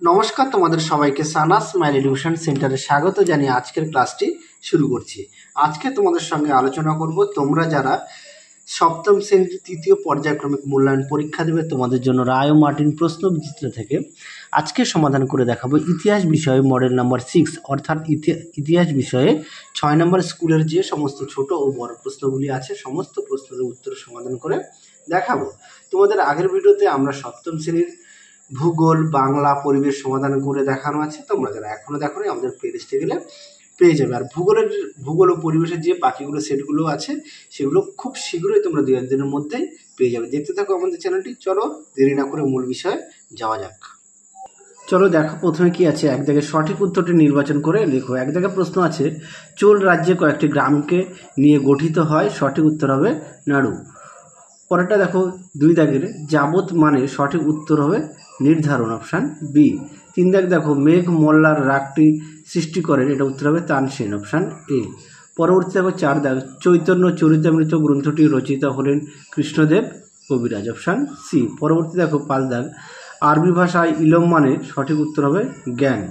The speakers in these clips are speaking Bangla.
নমস্কার, তোমাদের সবাইকে সানা স্মাইল এডুকেশন সেন্টারে স্বাগত জানিয়ে আজকের ক্লাসটি শুরু করছি। আজকে তোমাদের সঙ্গে আলোচনা করব তোমরা যারা সপ্তম শ্রেণীর তৃতীয় পর্যায়ক্রমিক মূল্যায়ন পরীক্ষা দেবে তোমাদের জন্য রায় ও মার্টিন প্রশ্ন বিচিত্র থেকে আজকে সমাধান করে দেখাবো ইতিহাস বিষয়ে মডেল নাম্বার 6 অর্থাৎ ইতিহাস বিষয়ে 6 নম্বর স্কুলের যে সমস্ত ছোট ও বড় প্রশ্নগুলি আছে সমস্ত প্রশ্নের উত্তর সমাধান করে দেখাবো। তোমাদের আগের ভিডিওতে আমরা সপ্তম শ্রেণীর ভূগোল, বাংলা, পরিবেশ সমাধান করে দেখানো আছে। তোমরা যারা এখনো দেখোনি আমাদের প্লেলিস্টে গেলে পেয়ে যাবে। আর ভূগোল ও পরিবেশের যে বাকিগুলো সেটগুলো আছে সেগুলো খুব শীঘ্রই তোমরা 2-1 দিনের মধ্যেই পেয়ে যাবে। দেখতে থাকো আমাদের চ্যানেলটি। চলো দেরি না করে মূল বিষয়ে যাওয়া যাক। চলো দেখো প্রথমে কি আছে, এক দাগে সঠিক উত্তরটি নির্বাচন করে লেখো। এক দাগে প্রশ্ন আছে চোল রাজ্যে কয়েকটি গ্রামকে নিয়ে গঠিত হয়, সঠিক উত্তর হবে নাড়ু। পরেরটা দেখো 2 দাগের যাবত মানে সঠিক উত্তর হবে নির্ধারণ, অপশান বি। 3 দাগ দেখো মেঘ মল্লার রাগটি সৃষ্টি করেন, এটা উত্তর হবে তানসেন, অপশান এ। পরবর্তী দেখো 4 দাগ চৈতন্য চরিতামৃত গ্রন্থটি রচিতা হলেন কৃষ্ণদেব কবিরাজ, অপশান সি। পরবর্তী দেখো 5 দাগ আরবি ভাষায় ইলম মানে সঠিক উত্তর হবে জ্ঞান।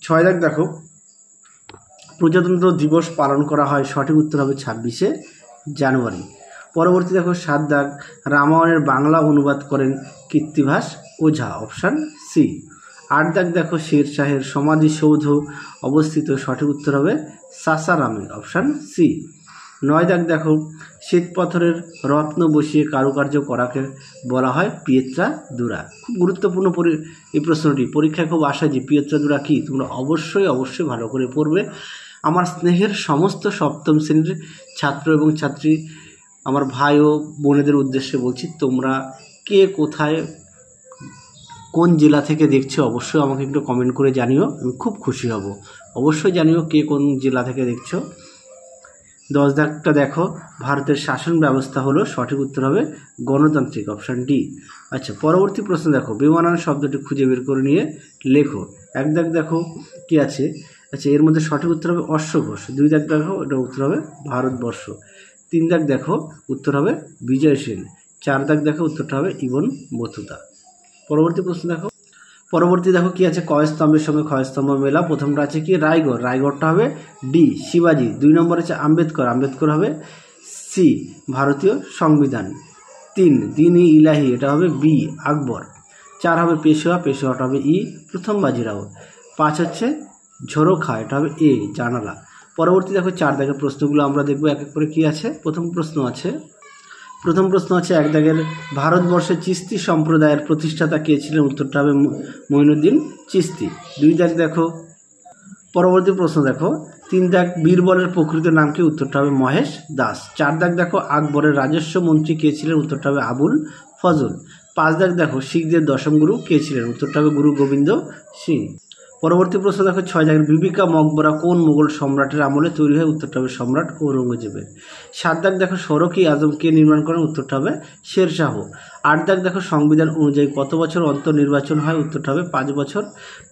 6 দাগ দেখো প্রজাতন্ত্র দিবস পালন করা হয়, সঠিক উত্তর হবে 26শে জানুয়ারি। পরবর্তী দেখো 7 দাগ রামায়ণের বাংলা অনুবাদ করেন কীর্তিভাস ওঝা, অপশান সি। 8 দাগ দেখো শের শাহের সমাধিসৌধ অবস্থিত, সঠিক উত্তর হবে সাসারামে, অপশান সি। 9 দাগ দেখো শ্বেতপাথরের রত্ন বসিয়ে কারুকার্য করাকে বলা হয় পিয়েত্রা দুরা। খুব গুরুত্বপূর্ণ এই প্রশ্নটি, পরীক্ষায় খুব আসা যে পিয়েত্রা দুরা কি, তোমরা অবশ্যই ভালো করে পড়বে। আমার স্নেহের সমস্ত সপ্তম শ্রেণীর ছাত্র এবং ছাত্রী, আমার ভাই ও বোনেদের উদ্দেশ্যে বলছি, তোমরা কে কোথায় কোন জেলা থেকে দেখছো অবশ্যই আমাকে একটু কমেন্ট করে জানিও, আমি খুব খুশি হব। অবশ্যই জানিও কে কোন জেলা থেকে দেখছো। 10 দাগটা দেখো ভারতের শাসন ব্যবস্থা হলো, সঠিক উত্তর হবে গণতান্ত্রিক, অপশান ডি। আচ্ছা, পরবর্তী প্রশ্ন দেখো বেমানান শব্দটি খুঁজে বের করে নিয়ে লেখো। 1 দাগ দেখো কি আছে, আচ্ছা এর মধ্যে সঠিক উত্তর হবে অশ্বঘোষ। 2 দাগ দেখো এটা উত্তর হবে ভারতবর্ষ। 3 দাগ দেখো উত্তর হবে বিজয় সেন। 4 দাগ দেখো উত্তরটা হবে ইবন বতুতা। পরবর্তী দেখো কি আছে, কয়স্তম্ভের সঙ্গে ক্ষয়স্তম্ভ মেলা। প্রথমটা আছে কি রায়গড়, রায়গড়টা হবে ডি শিবাজি। 2 নম্বর আছে আম্বেদকর হবে সি ভারতীয় সংবিধান। 3 দিন-ই ইলাহি, এটা হবে বি আকবর। 4 হবে পেশোয়াটা হবে ই প্রথম বাজিরাও। 5 হচ্ছে ঝোড়খা, এটা হবে এ জানালা। পরবর্তী দেখো 4 দাগের প্রশ্নগুলো আমরা দেখবো এক এক করে কি আছে। প্রথম প্রশ্ন আছে 1 দাগের ভারতবর্ষে চিস্তি সম্প্রদায়ের প্রতিষ্ঠাতা কে ছিলেন, উত্তরটা হবে মঈনুদ্দিন চিস্তি। 2 দাগ দেখো পরবর্তী প্রশ্ন দেখো 3 দাগ বীরবলের প্রকৃত নাম কি, উত্তরটা হবে মহেশ দাস। 4 দাগ দেখো আকবরের রাজস্ব মন্ত্রী কে ছিলেন, উত্তরটা হবে আবুল ফজল। 5 দাগ দেখো শিখদের দশম গুরু কে ছিলেন, উত্তরটা হবে গুরু গোবিন্দ সিং। পরবর্তী প্রশ্ন দেখো 6 দাগের বিবিকা মকবরা কোন মুঘল সম্রাটের আমলে তৈরি হয়, উত্তরটা হবে সম্রাট ঔরঙ্গজেবের। 7 দাগ দেখো সড়ক-ই-আজম কে নির্মাণ করেন, উত্তরটা হবে শের শাহ। 8 দাগ দেখো সংবিধান অনুযায়ী কত বছর অন্তর নির্বাচন হয়, উত্তরটা হবে 5 বছর।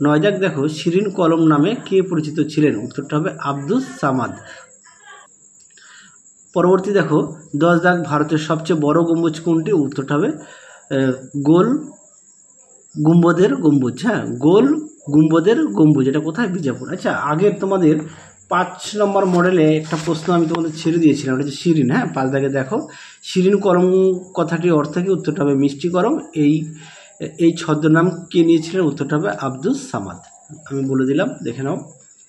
9 দাগ দেখো শিরিন কলম নামে কে পরিচিত ছিলেন, উত্তরটা হবে আব্দুস সামাদ। পরবর্তী দেখো 10 দাগ ভারতের সবচেয়ে বড় গম্বুজ কোনটি, উত্তরটা হবে গোল গুম্বদের গম্বুজ। হ্যাঁ, গোল গুম্বদের গম্বুজ, এটা কোথায়, বিজাপুর। আচ্ছা, আগের তোমাদের 5 নম্বর মডেলে একটা প্রশ্ন আমি তোমাদের ছেড়ে দিয়েছিলাম, এটা হচ্ছে শিরিন। হ্যাঁ, 5 দাগে দেখো শিরিন করম কথাটির অর্থ কি, উত্তরটা হবে মিষ্টি করম। এই ছদ্মনাম কে নিয়েছিলেন, উত্তরটা হবে আব্দুস সামাদ। আমি বলে দিলাম, দেখে নাও।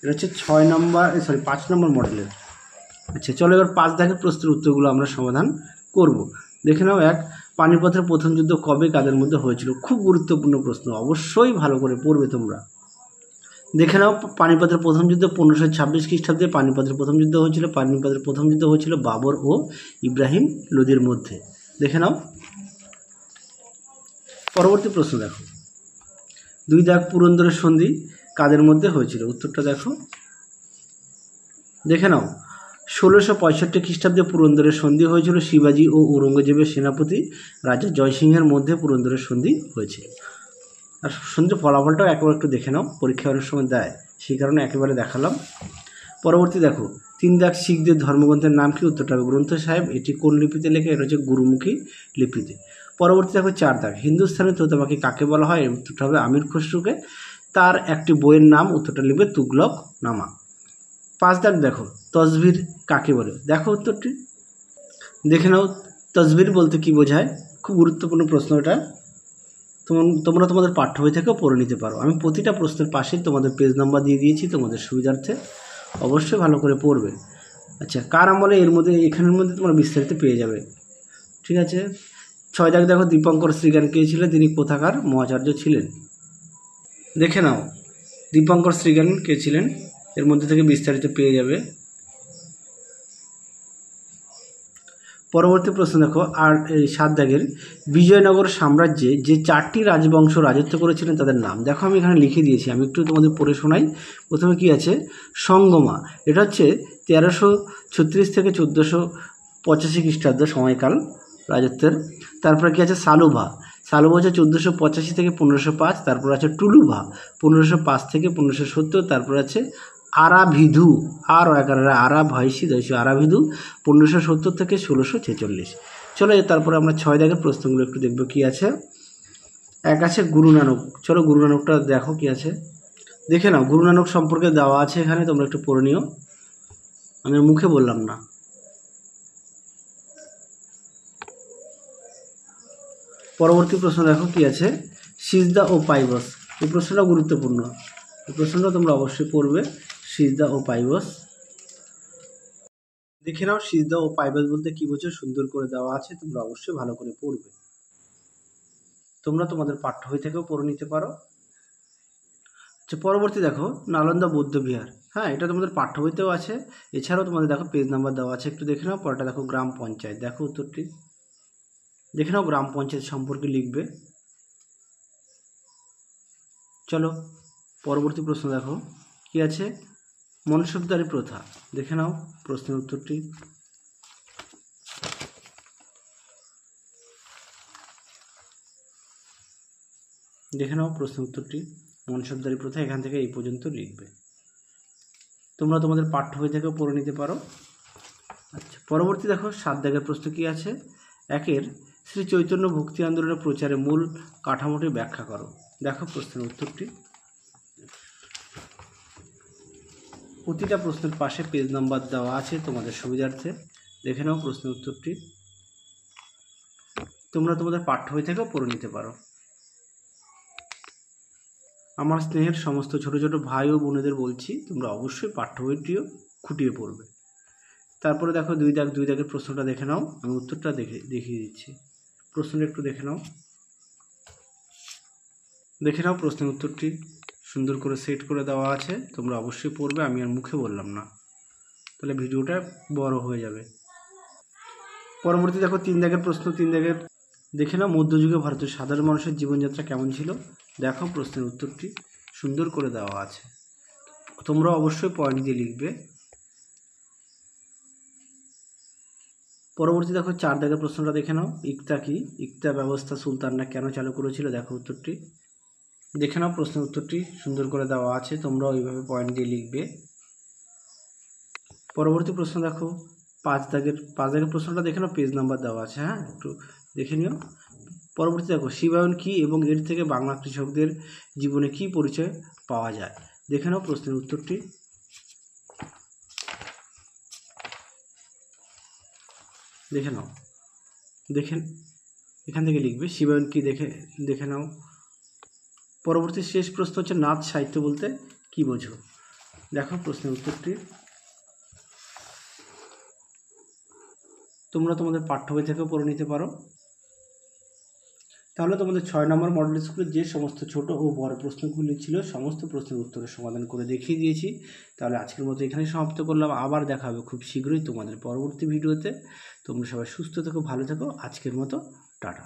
এটা হচ্ছে 5 নম্বর মডেলের। আচ্ছা চলো এবার 5 দাগের প্রশ্নের উত্তরগুলো আমরা সমাধান করব। দেখে নাও। 1 পানিপথের প্রথম যুদ্ধ কবে কাদের মধ্যে হয়েছিল, খুব গুরুত্বপূর্ণ প্রশ্ন, অবশ্যই ভালো করে পড়বে তোমরা। দেখে নাও পানিপথের প্রথম যুদ্ধ 1526 খ্রিস্টাব্দে পানিপথের প্রথম যুদ্ধ হয়েছিল। পানিপথের প্রথম যুদ্ধ হয়েছিল বাবর ও ইব্রাহিম লোদির মধ্যে। দেখে নাও। পরবর্তী প্রশ্ন দেখো 2 দাগ পুরন্দরের সন্ধি কাদের মধ্যে হয়েছিল, উত্তরটা দেখো। দেখে নাও 1665 খ্রিস্টাব্দে পুরন্দরের সন্ধি হয়েছিল, শিবাজি ও ঔরঙ্গজেবের সেনাপতি রাজা জয়সিংহের মধ্যে পুরন্দরের সন্ধি হয়েছিল। আর সন্ধির ফলাফলটাও একটু দেখে নাও, পরীক্ষা অনেক সময় দেয়, সেই কারণে একেবারে দেখালাম। পরবর্তী দেখো 3 দাগ শিখদের ধর্মগ্রন্থের নাম কি, উত্তরটা হবে গ্রন্থ সাহেব। এটি কোন লিপিতে লেখা, এটা হচ্ছে গুরুমুখী লিপিতে। পরবর্তী দেখো 4 দাগ, হিন্দুস্তানি তোতা পাখি কাকে বলা হয়? এর উত্তরটা হবে আমির খসরুকে। তার একটি বইয়ের নাম, উত্তরটা লিখবে তুগলক নামা। 5 দাগ দেখো, তসবির কাকে বলে? দেখো উত্তরটি দেখে নাও, তসবির বলতে কি বোঝায়? খুব গুরুত্বপূর্ণ প্রশ্ন এটা, তোমরা তোমাদের পাঠ্য বই থেকেও পড়ে নিতে পারো। আমি প্রতিটা প্রশ্নের পাশে তোমাদের পেজ নাম্বার দিয়ে দিয়েছি তোমাদের সুবিধার্থে, অবশ্যই ভালো করে পড়বে। আচ্ছা, কার আমলে? এখানের মধ্যে তোমরা বিস্তারিত পেয়ে যাবে, ঠিক আছে। 6 দাগ দেখো, দীপঙ্কর শ্রীজ্ঞান কে ছিলেন? তিনি কোথাকার মহাচার্য ছিলেন? দেখে নাও দীপঙ্কর শ্রীজ্ঞান কে ছিলেন, এর মধ্যে থেকে বিস্তারিত পেয়ে যাবে। পরবর্তী প্রশ্ন দেখো, আর এই 7 দাগের, বিজয়নগর সাম্রাজ্যে যে 4টি রাজবংশ রাজত্ব করেছিলেন তাদের নাম। দেখো আমি এখানে লিখে দিয়েছি, আমি একটু তোমাদের পড়ে শোনাই। প্রথমে কি আছে? সঙ্গমা, এটা হচ্ছে 1336 থেকে 1485 খ্রিস্টাব্দ সময়কাল রাজত্বের। তারপরে কি আছে? সালুভা, সালুভা হচ্ছে 1485 থেকে 1505। তারপর আছে টুলুভা, 1505 থেকে 1570। তারপর আছে আরাভিধু, আরা ভয়সী দৈশী আরাভিধু, 1570 থেকে 1646। চলো তারপরে আমরা 6 দাগের প্রশ্নগুলো একটু দেখবো কি আছে। এক আছে গুরু নানক, চলো গুরু নানকটা দেখো কি আছে, দেখে নাও। গুরু নানক সম্পর্কে দেওয়া আছে এখানে, তোমরা একটু পড়ে নিও, আমি মুখে বললাম না। পরবর্তী প্রশ্ন দেখো কি আছে, সিজদা ও পাইবস, এই প্রশ্নটা গুরুত্বপূর্ণ, এই প্রশ্নটা তোমরা অবশ্যই পড়বে। সিজদা ও পাইবস, দেখে নাও সিজদা ও পাইবস বলতে কি বোঝো, সুন্দর করে দেওয়া আছে, তোমরা অবশ্যই ভালো করে পড়বে। তোমরা তোমাদের পাঠ্য বই থেকেও পড়ে নিতে পারো। আচ্ছা, পরবর্তী দেখো নালন্দা বৌদ্ধ বিহার, হ্যাঁ এটা তোমাদের পাঠ্য বইতেও আছে, এছাড়াও তোমাদের দেখো পেজ নাম্বার দেওয়া আছে, একটু দেখে নাও। পরটা দেখো গ্রাম পঞ্চায়েত, দেখো উত্তরটি দেখে নাও, গ্রাম পঞ্চায়েত সম্পর্কে লিখবে। চলো পরবর্তী প্রশ্ন দেখো কি আছে, মনসবদারি প্রথা, দেখে নাও প্রশ্নের উত্তরটি। দেখে নাও প্রশ্নের উত্তরটি, মনসবদারি প্রথা, এখান থেকে এই পর্যন্ত লিখবে। তোমরা তোমাদের পাঠ্য বই থেকেও পড়ে নিতে পারো। আচ্ছা, পরবর্তী দেখো 7 দাগের প্রশ্ন কি আছে, একের, শ্রী চৈতন্য ভক্তি আন্দোলনের প্রচারে মূল কাঠামোটি ব্যাখ্যা করো। দেখো প্রশ্নের উত্তরটি, প্রতিটা প্রশ্নের পাশে পেজ নাম্বার দেওয়া আছে তোমাদের সুবিধার্থে, দেখে নাও প্রশ্নের উত্তরটি। তোমরা তোমাদের পাঠ্য বই থেকেও পড়ে নিতে পারো। আমার স্নেহের সমস্ত ছোট ছোট ভাই ও বোনেদের বলছি, তোমরা অবশ্যই পাঠ্য বইটিও খুঁটিয়ে পড়বে। তারপরে দেখো 2 দাগের প্রশ্নটা দেখে নাও, আমি উত্তরটা দেখিয়ে দিচ্ছি। প্রশ্নটা একটু দেখে নাও, প্রশ্নের উত্তরটি সুন্দর করে সেট করে দেওয়া আছে, তোমরা অবশ্যই পড়বে, আমি আর মুখে বললাম না, তাহলে ভিডিওটা বড় হয়ে যাবে। পরবর্তী দেখো 3 দাগের প্রশ্ন, 3 দাগের দেখে নাও, মধ্যযুগে ভারতের সাধারণ মানুষের জীবনযাত্রা কেমন ছিল। দেখো প্রশ্নের উত্তরটি সুন্দর করে দেওয়া আছে, তোমরা অবশ্যই পয়েন্ট দিয়ে লিখবে। পরবর্তী দেখো 4 দাগের প্রশ্নটা দেখে নাও, ইকতা কি? ইকতা ব্যবস্থা সুলতানরা কেন চালু করেছিল? দেখো উত্তরটি দেখে নাও, প্রশ্নের উত্তরটি সুন্দর করে দেওয়া আছে, তোমরা ওইভাবে পয়েন্ট দিয়ে লিখবে। পরবর্তী প্রশ্ন দেখো 5 দাগের প্রশ্নটা দেখে নাও, পেজ নাম্বার দেওয়া আছে, হ্যাঁ একটু দেখে নিও। পরবর্তী দেখো শিবায়ন কি এবং এর থেকে বাংলা কৃষকদের জীবনে কি পরিচয় পাওয়া যায়। দেখে নাও প্রশ্নের উত্তরটি। দেখে নাও, এখান থেকে লিখবে শিবায়ন কি, দেখে নাও। পরবর্তী শেষ প্রশ্ন হচ্ছে নাথ সাহিত্য বলতে কি বোঝো। দেখো প্রশ্নের উত্তরটি, তোমরা তোমাদের পাঠ্য বই থেকেও পড়ে নিতে পারো। তাহলে তোমাদের 6 নম্বর মডেল স্কুলের যে সমস্ত ছোট ও বড় প্রশ্নগুলি ছিল সমস্ত প্রশ্নের উত্তরের সমাধান করে দেখিয়ে দিয়েছি। তাহলে আজকের মতো এখানেই সমাপ্ত করলাম, আবার দেখা হবে খুব শীঘ্রই তোমাদের পরবর্তী ভিডিওতে। তোমরা সবাই সুস্থ থেকো, ভালো থেকো, আজকের মতো টাটা।